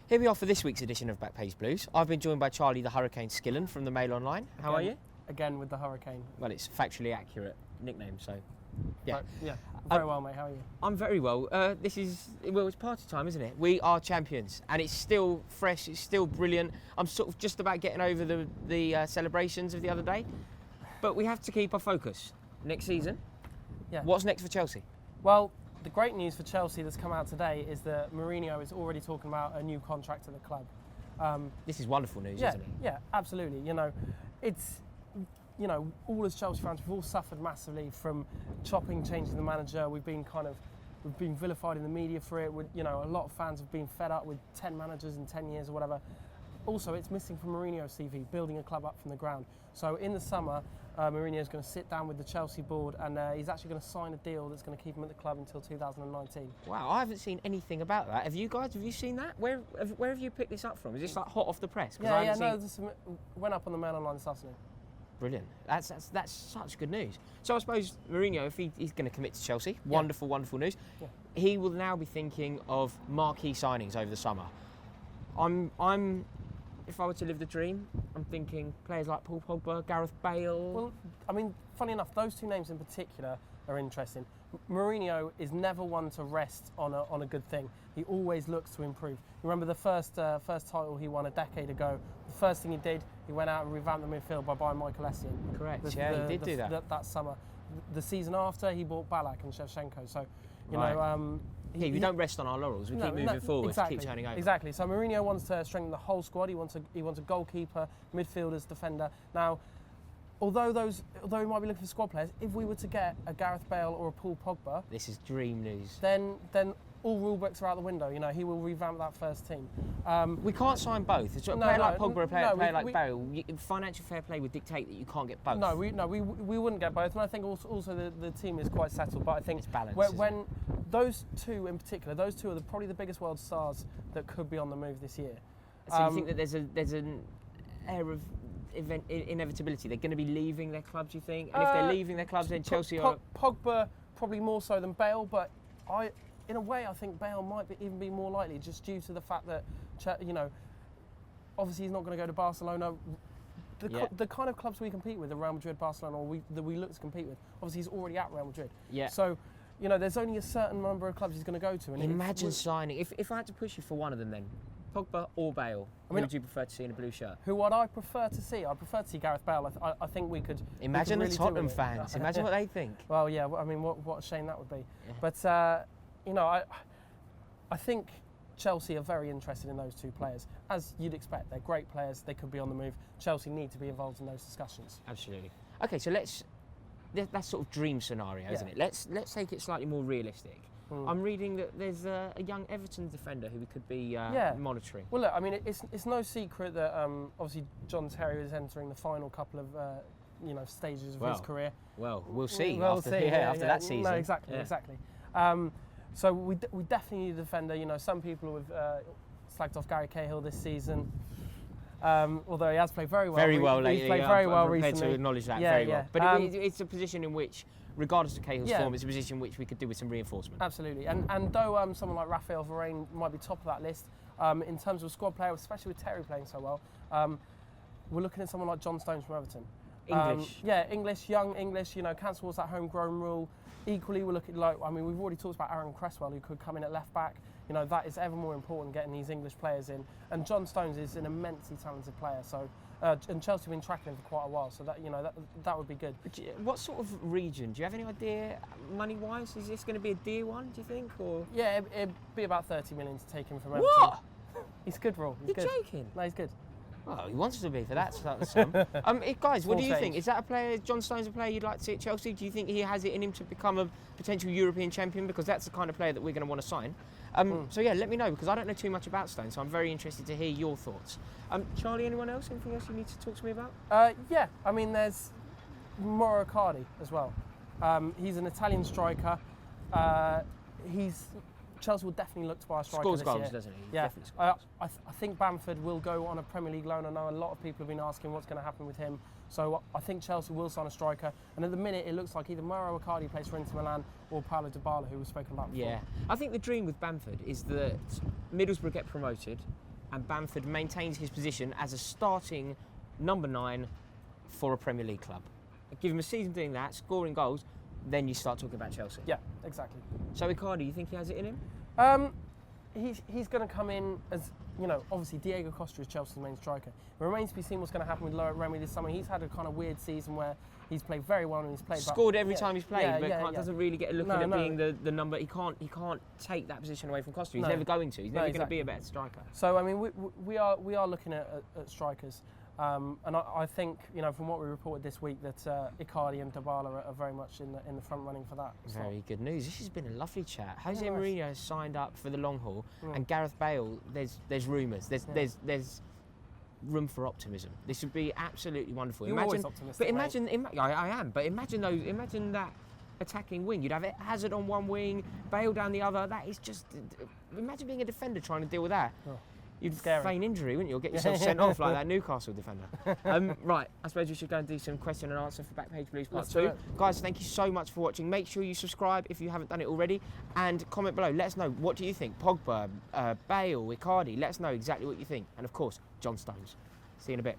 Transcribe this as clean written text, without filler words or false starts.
Here we are for this week's edition of Backpage Blues. I've been joined by Charlie the Hurricane Skillen from the Mail Online. How are you? Again with the Hurricane. Well, it's factually accurate nickname, so yeah. Right, yeah, very well, mate. How are you? I'm very well. It's party time, isn't it? We are champions, and it's still fresh. It's still brilliant. I'm sort of just about getting over the celebrations of the other day, but we have to keep our focus. Next season, Yeah. What's next for Chelsea? Well, the great news for Chelsea that's come out today is that Mourinho is already talking about a new contract at the club. This is wonderful news, Yeah, isn't it? yeah, absolutely. All as Chelsea fans, we've all suffered massively from changing the manager. We've been vilified in the media for it. A lot of fans have been fed up with 10 managers in 10 years or whatever. Also, it's missing from Mourinho's CV, building a club up from the ground. So in the summer, Mourinho is going to sit down with the Chelsea board and he's actually going to sign a deal that's going to keep him at the club until 2019. Wow, I haven't seen anything about that. Have you guys? Have you seen that? Where have you picked this up from? Is this like hot off the press? This went up on the Mail Online this afternoon. Brilliant. That's such good news. So I suppose Mourinho, if he's going to commit to Chelsea, wonderful news. Yeah. He will now be thinking of marquee signings over the summer. If I were to live the dream, I'm thinking players like Paul Pogba, Gareth Bale. Well, I mean, funny enough, those two names in particular are interesting. Mourinho is never one to rest on a good thing. He always looks to improve. You remember the first title he won a decade ago? The first thing he did, he went out and revamped the midfield by buying Michael Essien. Correct, he did do that. That summer. The season after, he bought Ballack and Shevchenko. So, we don't rest on our laurels. We keep moving forward, exactly, keep turning over. Exactly. So Mourinho wants to strengthen the whole squad. He wants a goalkeeper, midfielders, defender. Now, although we might be looking for squad players, if we were to get a Gareth Bale or a Paul Pogba, this is dream news. Then all rule books are out the window. He will revamp that first team. We can't sign both. A player like Pogba, a player like Bale, financial fair play would dictate that you can't get both. No, we wouldn't get both. And I think also the team is quite settled. But I think it's balanced, when those two in particular, those two are probably the biggest world stars that could be on the move this year. So you think that there's an air of inevitability? They're going to be leaving their clubs, you think? And if they're leaving their clubs, then Chelsea are... Pogba probably more so than Bale, but in a way, I think Bale might even be more likely, just due to the fact that, obviously he's not going to go to Barcelona. The kind of clubs we compete with are Real Madrid, Barcelona, or that we look to compete with. Obviously, he's already at Real Madrid. Yeah. So, there's only a certain number of clubs he's going to go to. And imagine signing. If I had to push you for one of them, then Pogba or Bale, who would you prefer to see in a blue shirt? Who would I prefer to see? I prefer to see Gareth Bale. I think we could. Imagine really the Tottenham fans. Imagine what they think. Well, yeah. I mean, what a shame that would be. Yeah. But I think Chelsea are very interested in those two players, as you'd expect. They're great players. They could be on the move. Chelsea need to be involved in those discussions. Absolutely. Okay, so that's sort of dream scenario, isn't it? Let's take it slightly more realistic. I'm reading that there's a young Everton defender who we could be monitoring. Well, look, I mean, it's no secret that obviously John Terry is entering the final couple of stages of his career. Well, we'll see after that season. No, exactly. So we definitely need a defender. Some people have slagged off Gary Cahill this season, although he has played very well. Very well lately. He's played very well recently. I'm prepared to acknowledge that very well. But it's a position in which, regardless of Cahill's form, it's a position in which we could do with some reinforcement. Absolutely. And though someone like Raphael Varane might be top of that list, in terms of squad player, especially with Terry playing so well, we're looking at someone like John Stones from Everton. English. Young English, cancel towards that homegrown rule. Equally, we're looking we've already talked about Aaron Cresswell, who could come in at left back. That is ever more important, getting these English players in. And John Stones is an immensely talented player. So, and Chelsea have been tracking him for quite a while. So that would be good. What sort of region? Do you have any idea, money-wise? Is this going to be a dear one? Do you think, or? Yeah, it'd be about 30 million to take him from Everton. What? He's good, Raw. You're joking? No, he's good. Well, he wants to be for that sum. Guys, what do you think? Is that a player, John Stones, a player you'd like to see at Chelsea? Do you think he has it in him to become a potential European champion? Because that's the kind of player that we're going to want to sign. So yeah, let me know, because I don't know too much about Stones, so I'm very interested to hear your thoughts. Charlie, anyone else? Anything else you need to talk to me about? Yeah, I mean, there's Mauro Icardi as well. He's an Italian striker. Chelsea will definitely look to buy a striker Scores this goals, year. doesn't he? Yeah. Definitely scores. I think Bamford will go on a Premier League loan. I know a lot of people have been asking what's going to happen with him. So I think Chelsea will sign a striker. And at the minute, it looks like either Mauro Icardi plays for Inter Milan or Paulo Dybala, who we've spoken about before. Yeah. I think the dream with Bamford is that Middlesbrough get promoted, and Bamford maintains his position as a starting number 9 for a Premier League club. Give him a season doing that, scoring goals, then you start talking about Chelsea. Yeah, exactly. So Icardi, you think he has it in him? He's going to come in as, obviously Diego Costa is Chelsea's main striker. It remains to be seen what's going to happen with Remy this summer. He's had a kind of weird season where he's played very well and he's played scored every time he's played, but doesn't really get a look at it No. being the number. He can't take that position away from Costa. He's never going to. He's never going to be a better striker. So I mean, we are looking at strikers. And I think, from what we reported this week, that Icardi and Dybala are very much in the front running for that. Very good news. This has been a lovely chat. Jose nice. Mourinho has signed up for the long haul, and Gareth Bale. There's rumours. There's room for optimism. This would be absolutely wonderful. You're always optimistic. But imagine, I am. But imagine that attacking wing. You'd have Hazard on one wing, Bale down the other. That is just. Imagine being a defender trying to deal with that. Oh. You'd Scary. feign injury, wouldn't you? Or get yourself sent off like that Newcastle defender. Right, I suppose we should go and do some question and answer for Backpage Blues Part 2. Guys, thank you so much for watching. Make sure you subscribe if you haven't done it already, and comment below. Let us know, what do you think? Pogba, Bale, Icardi. Let us know exactly what you think. And of course, John Stones. See you in a bit.